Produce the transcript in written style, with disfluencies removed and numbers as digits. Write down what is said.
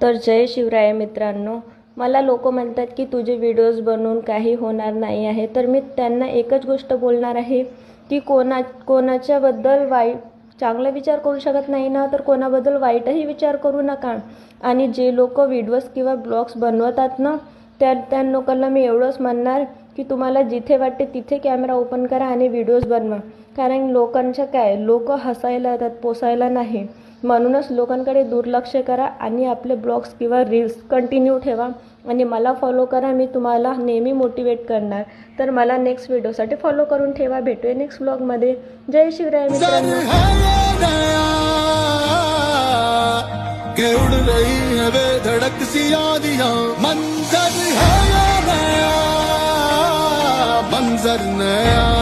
तर जय शिवराय मित्रांनो, मला लोक म्हणतात की तुझे व्हिडिओज बनवून काही होणार नाही आहे. तर मी त्यांना एकच गोष्ट बोलणार आहे की कोणाच्याबद्दल वाईट चांगला विचार करू शकत नाही ना, तर कोणाबद्दल वाईटही विचार करू नका. आणि जे लोक व्हिडिओज किंवा ब्लॉग्स बनवतात ना, त्या लोकांना मी एवढंच म्हणणार की तुम्हाला जिथे वाटते तिथे कॅमेरा ओपन करा आणि व्हिडिओज बनवा. कारण लोकांच्या लोक हसायला येतात, पोसायला नाही. म्हणूनच लोकांकडे दुर्लक्ष करा आणि आपले ब्लॉग्स किंवा रील्स कंटिन्यू ठेवा आणि मला फॉलो करा. मी तुम्हाला नेहमी मोटिवेट करणार. तर मला नेक्स्ट व्हिडिओसाठी फॉलो करून ठेवा. भेटूया नेक्स्ट ब्लॉगमध्ये. जय शिवराय मित्रांनो. उड़ रही है बेधड़क सी यादियां, मंजर है या नया, मंजर नया।